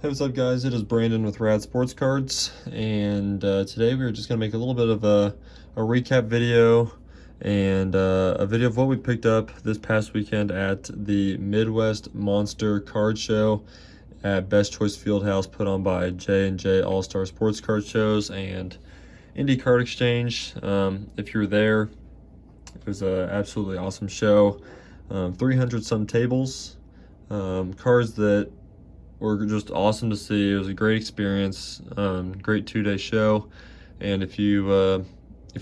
Hey, what's up, guys? It is Brandon with Rad Sports Cards, and today we're just going to make a little bit of a recap video and a video of what we picked up this past weekend at the Midwest Monster Card Show at Best Choice Fieldhouse, put on by J&J All-Star Sports Card Shows and Indie Card Exchange. If you're there, it was an absolutely awesome show. 300 some tables, cards that were just awesome to see. It was a great experience, great 2-day show. And if you're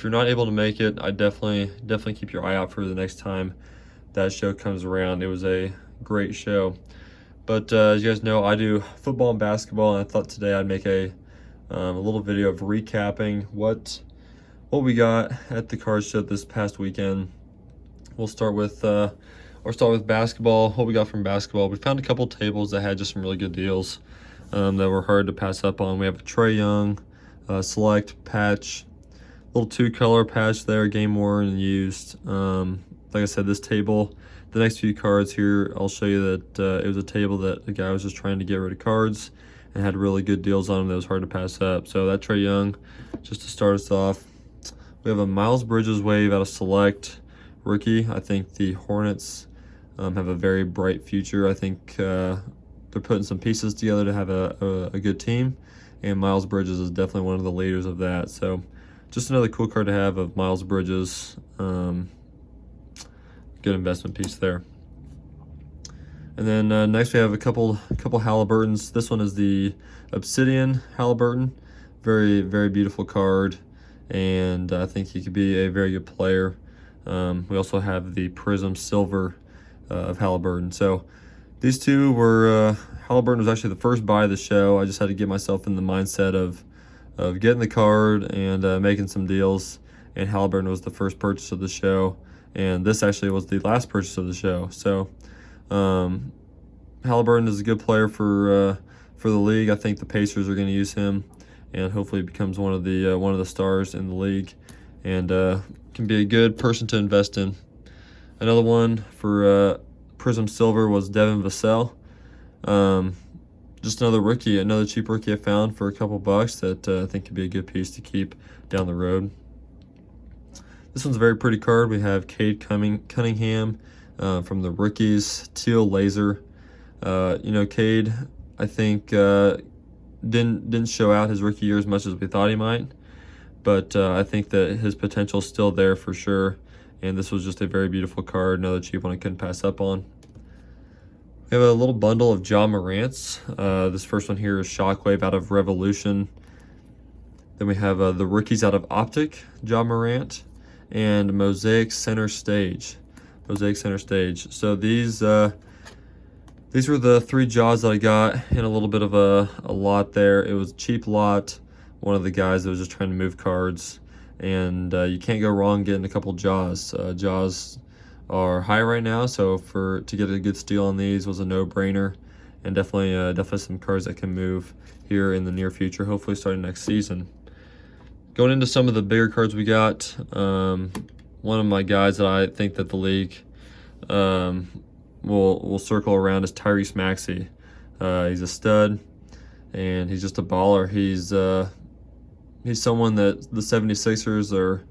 not able to make it, I definitely keep your eye out for the next time that show comes around. It was a great show. But as you guys know, I do football and basketball, and I thought today I'd make a little video of recapping what we got at the card show this past weekend. We'll start with basketball. What we got from basketball: we found a couple tables that had just some really good deals that were hard to pass up on. We have a Trey Young select patch, little 2-color patch there, game worn and used. Like I said, this table, the next few cards here, I'll show you that it was a table that the guy was just trying to get rid of cards and had really good deals on them that was hard to pass up. So that Trey Young, just to start us off. We have a Miles Bridges wave out of select rookie. I think the Hornets have a very bright future. I think they're putting some pieces together to have a good team, and Miles Bridges is definitely one of the leaders of that. So just another cool card to have of Miles Bridges. Good investment piece there. And then next we have a couple Halliburtons. This one is the Obsidian Halliburton. Very, very beautiful card, and I think he could be a very good player. We also have the Prism Silver of Halliburton. So these two were, Halliburton was actually the first buy of the show. I just had to get myself in the mindset of getting the card and making some deals, and Halliburton was the first purchase of the show, and this actually was the last purchase of the show. So Halliburton is a good player for the league. I think the Pacers are going to use him, and hopefully becomes one of the stars in the league, and can be a good person to invest in. Another one for Prism Silver was Devin Vassell. Just another rookie, another cheap rookie I found for a couple bucks that I think could be a good piece to keep down the road. This one's a very pretty card. We have Cade Cunningham from the rookies, teal laser. Cade, I think didn't show out his rookie year as much as we thought he might, but I think that his potential is still there for sure. And this was just a very beautiful card, another cheap one I couldn't pass up on. We have a little bundle of Marantz. This first one here is Shockwave out of Revolution. Then we have the rookies out of Optic, Morant, and Mosaic Center Stage. So these were the 3 Jaws that I got in a little bit of a lot there. It was a cheap lot. One of the guys that was just trying to move cards. And you can't go wrong getting a couple Jaws. Jaws are high right now, so to get a good steal on these was a no-brainer, and definitely some cards that can move here in the near future, hopefully starting next season. Going into some of the bigger cards we got, one of my guys that I think that the league will circle around is Tyrese Maxi. He's a stud, and he's just a baller. He's someone that the 76ers are,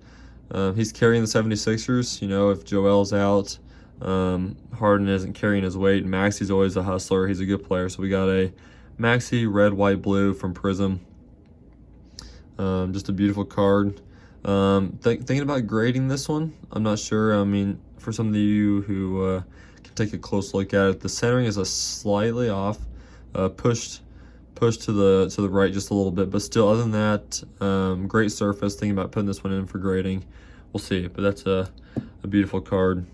he's carrying the 76ers. If Joel's out, Harden isn't carrying his weight, and Maxi's always a hustler. He's a good player. So we got a Maxi red, white, blue from Prism. Just a beautiful card. Thinking about grading this one. I'm not sure. I mean, for some of you who can take a close look at it, the centering is a slightly off, pushed to the right just a little bit, but still, other than that, great surface. Thinking about putting this one in for grading. We'll see, but that's a beautiful card.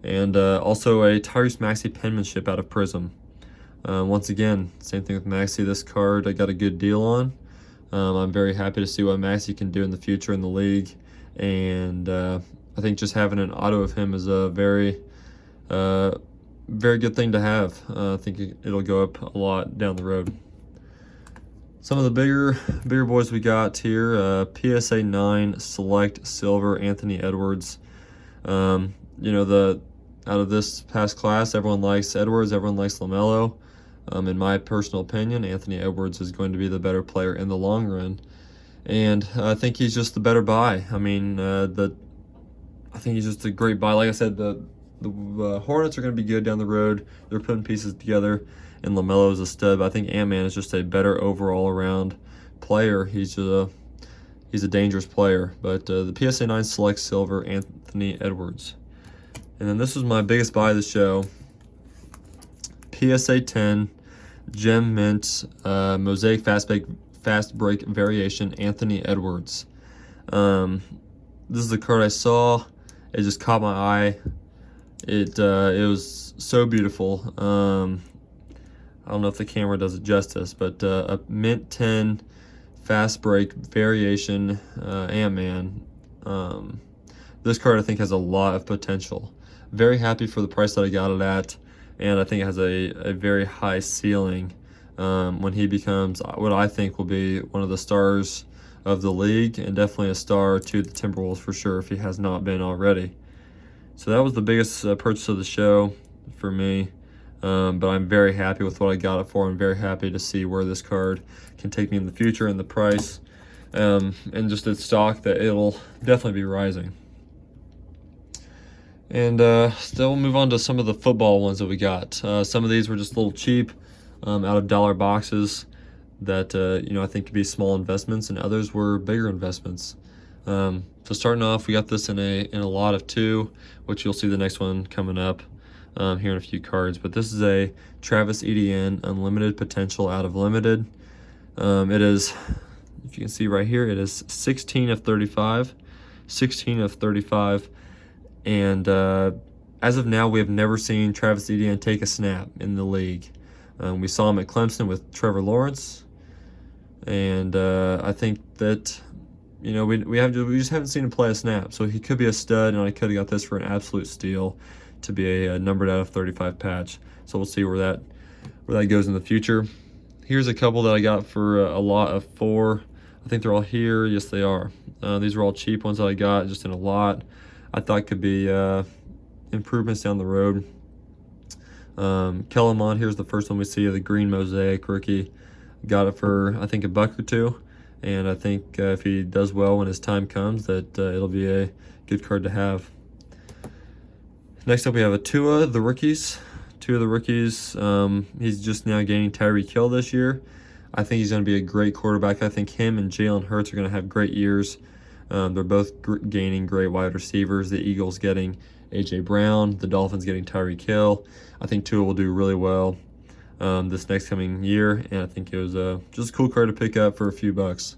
And also a Tyrese Maxi penmanship out of Prism. Once again, same thing with Maxi. This card I got a good deal on. I'm very happy to see what Maxi can do in the future in the league, and I think just having an auto of him is a very good thing to have. I think it'll go up a lot down the road. Some of the bigger boys we got here, PSA 9 Select Silver Anthony Edwards. Out of this past class, everyone likes Edwards, everyone likes LaMelo. In my personal opinion, Anthony Edwards is going to be the better player in the long run, and I think he's just the better buy. I mean, I think he's just a great buy. Like I said, the Hornets are going to be good down the road. They're putting pieces together, and LaMelo's a stud. But I think Ant-Man is just a better overall around player. He's a dangerous player. But the PSA 9 Select Silver, Anthony Edwards. And then this was my biggest buy of the show. PSA 10 Gem Mint Mosaic Fast Break Variation, Anthony Edwards. This is the card I saw. It just caught my eye. It was so beautiful. I don't know if the camera does it justice, but a Mint 10 Fast Break Variation Ant-Man. This card I think has a lot of potential. Very happy for the price that I got it at, and I think it has a very high ceiling when he becomes what I think will be one of the stars of the league, and definitely a star to the Timberwolves for sure if he has not been already. So that was the biggest purchase of the show for me, but I'm very happy with what I got it for. I'm very happy to see where this card can take me in the future and the price, and just its stock that it'll definitely be rising. And still move on to some of the football ones that we got. Some of these were just a little cheap, out of dollar boxes that I think could be small investments, and others were bigger investments. So starting off, we got this in a lot of 2, which you'll see the next one coming up here in a few cards. But this is a Travis Etienne Unlimited Potential out of Limited. It is, if you can see right here, it is 16 of 35. 16 of 35. And as of now, we have never seen Travis Etienne take a snap in the league. We saw him at Clemson with Trevor Lawrence, and I think that we just haven't seen him play a snap. So he could be a stud, and I could have got this for an absolute steal to be a numbered out of 35 patch. So we'll see where that goes in the future. Here's a couple that I got for a lot of 4. I think they're all here. Yes, they are. These are all cheap ones that I got just in a lot. I thought could be improvements down the road. Kellen Mond, here's the first one we see of the green mosaic rookie. Got it for, I think, $1 or $2. And I think if he does well when his time comes, that it'll be a good card to have. Next up, we have a Tua, the rookies. Tua, the rookies. He's just now gaining Tyreek Hill this year. I think he's going to be a great quarterback. I think him and Jalen Hurts are going to have great years. They're both gaining great wide receivers. The Eagles getting A.J. Brown. The Dolphins getting Tyreek Hill. I think Tua will do really well this next coming year, and I think it was just a cool card to pick up for a few bucks.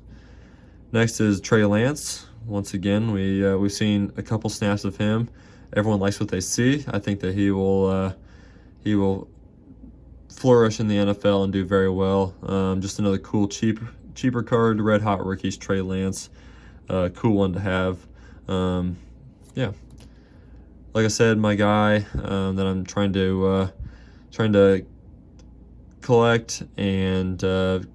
Next is Trey Lance. Once again, we've seen a couple snaps of him. Everyone likes what they see. I think that he will flourish in the NFL and do very well. Just another cool cheaper card. Red Hot Rookies, Trey Lance. Cool one to have. Yeah. Like I said, my guy that I'm trying to collect and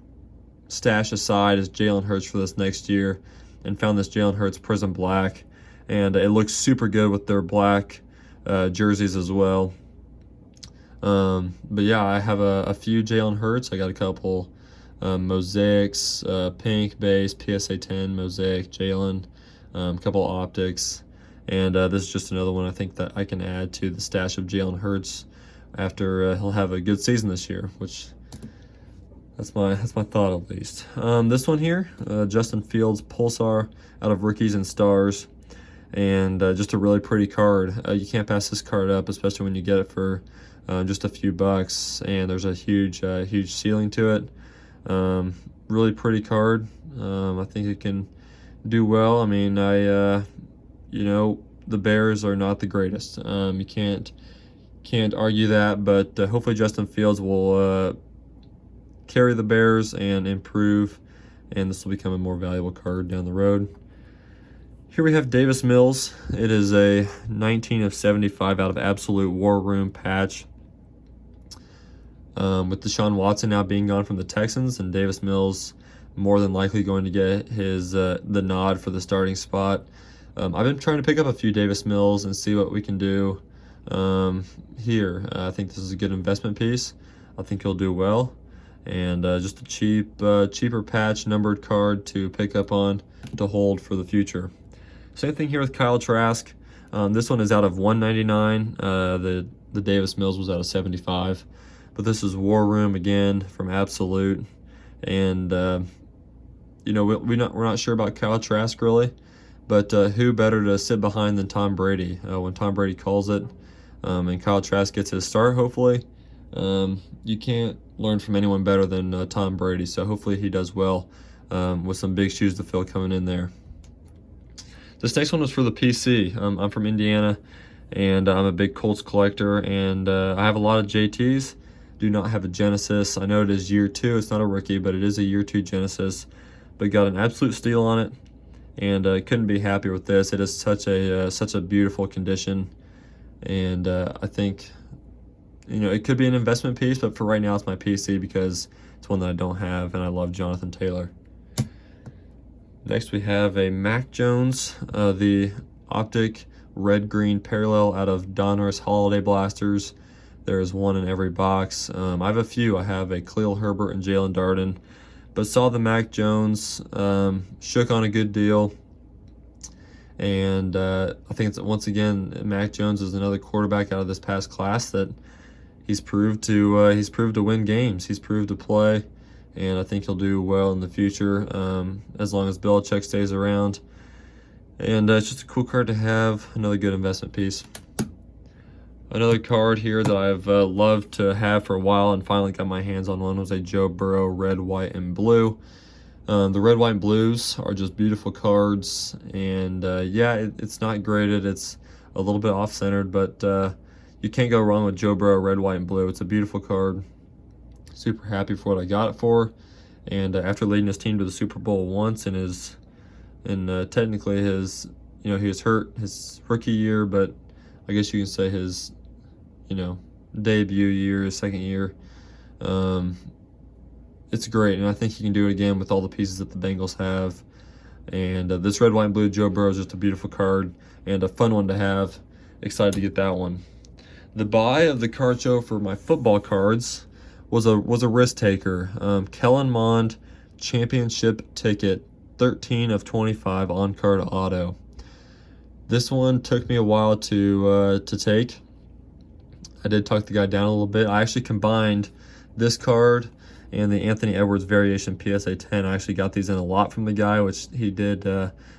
stash aside is Jalen Hurts for this next year, and found this Jalen Hurts Prism Black, and it looks super good with their black jerseys as well. But yeah, I have a few Jalen Hurts. I got a couple mosaics, pink base, PSA 10 mosaic Jalen, a couple optics, and this is just another one I think that I can add to the stash of Jalen Hurts after he'll have a good season this year, which that's my thought at least. This one here, Justin Fields Pulsar out of Rookies and Stars, and just a really pretty card. You can't pass this card up, especially when you get it for just a few bucks, and there's a huge ceiling to it. Really pretty card. I think it can do well. I mean, the Bears are not the greatest. You can't argue that, but hopefully Justin Fields will carry the Bears and improve, and this will become a more valuable card down the road. Here we have Davis Mills. It is a 19 of 75 out of Absolute War Room patch. With Deshaun Watson now being gone from the Texans, and Davis Mills more than likely going to get his the nod for the starting spot. I've been trying to pick up a few Davis Mills and see what we can do here. I think this is a good investment piece. I think he'll do well. And just a cheaper patch numbered card to pick up on to hold for the future. Same thing here with Kyle Trask. This one is out of 199. The Davis Mills was out of 75. But this is War Room again from Absolute. And, you know, we're not sure about Kyle Trask really. But who better to sit behind than Tom Brady when Tom Brady calls it, and Kyle Trask gets his start, hopefully. You can't learn from anyone better than Tom Brady, so hopefully he does well with some big shoes to fill coming in there. This next one was for the PC. I'm from Indiana, and I'm a big Colts collector, and I have a lot of JTs. Do not have a Genesis. I know it is year 2. It's not a rookie, but it is a year 2 Genesis. But got an absolute steal on it. And couldn't be happier with this. It is such a beautiful condition, and I think, you know, it could be an investment piece, but for right now it's my PC because it's one that I don't have, and I love Jonathan Taylor. Next we have a Mac Jones, the Optic red-green parallel out of Donruss Holiday Blasters. There is one in every box. I have a few. I have a Khalil Herbert and Jalen Darden. But saw the Mac Jones, shook on a good deal, and I think it's, once again, Mac Jones is another quarterback out of this past class that he's proved to win games. He's proved to play, and I think he'll do well in the future as long as Belichick stays around. And it's just a cool card to have, another good investment piece. Another card here that I've loved to have for a while and finally got my hands on one was a Joe Burrow red, white, and blue. The red, white, and blues are just beautiful cards, and yeah, it's not graded. It's a little bit off-centered, but you can't go wrong with Joe Burrow red, white, and blue. It's a beautiful card. Super happy for what I got it for, and after leading his team to the Super Bowl once in technically his, you know, he was hurt his rookie year, but I guess you can say his, you know, debut year, his second year. It's great, and I think he can do it again with all the pieces that the Bengals have. And this red, white, and blue Joe Burrow is just a beautiful card and a fun one to have. Excited to get that one. The buy of the card show for my football cards was a risk taker. Kellen Mond championship ticket, 13 of 25 on card auto. This one took me a while to take. I did talk the guy down a little bit. I actually combined this card and the Anthony Edwards variation PSA 10. I actually got these in a lot from the guy, which he did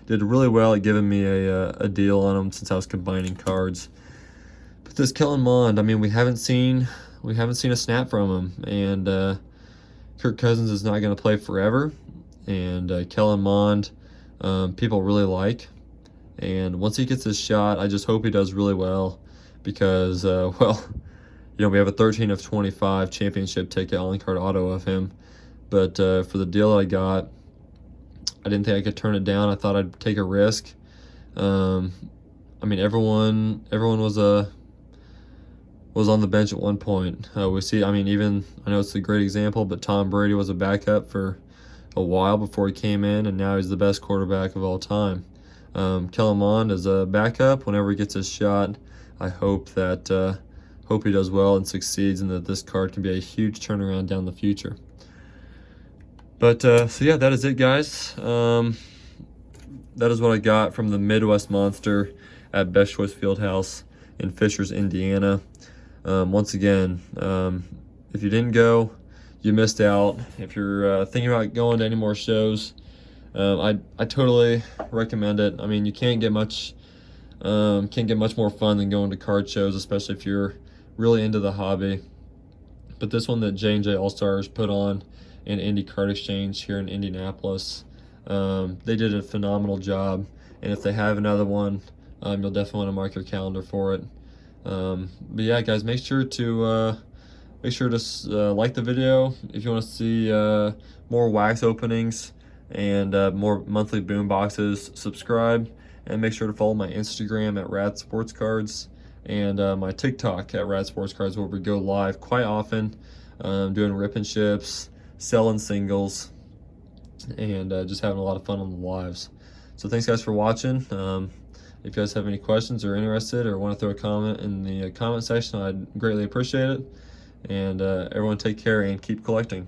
really well at giving me a deal on them since I was combining cards. But this Kellen Mond, I mean, we haven't seen a snap from him, and Kirk Cousins is not going to play forever, and Kellen Mond, people really like. And once he gets his shot, I just hope he does really well because, well, you know, we have a 13 of 25 championship ticket on card auto of him. But for the deal that I got, I didn't think I could turn it down. I thought I'd take a risk. I mean, everyone was on the bench at one point. We see, I mean, even, I know it's a great example, but Tom Brady was a backup for a while before he came in, and now he's the best quarterback of all time. Kellen Mond is a backup. Whenever he gets his shot, I hope he does well and succeeds, and that this card can be a huge turnaround down the future. But so yeah, that is it, guys. That is what I got from the Midwest Monster at Best Choice Fieldhouse in Fishers, Indiana. Once again, if you didn't go, you missed out. If you're thinking about going to any more shows, I totally recommend it. I mean, you can't get much more fun than going to card shows, especially if you're really into the hobby. But this one that J&J All-Stars put on in Indy Card Exchange here in Indianapolis, they did a phenomenal job. And if they have another one, you'll definitely want to mark your calendar for it. But yeah, guys, make sure to like the video if you want to see more wax openings and more monthly boom boxes. Subscribe, and make sure to follow my Instagram at Rad Sports Cards and my TikTok at Rad Sports Cards, where we go live quite often, doing rip and ships, selling singles, and just having a lot of fun on the lives. So thanks, guys, for watching. If you guys have any questions or interested or want to throw a comment in the comment section, I'd greatly appreciate it. And everyone take care and keep collecting.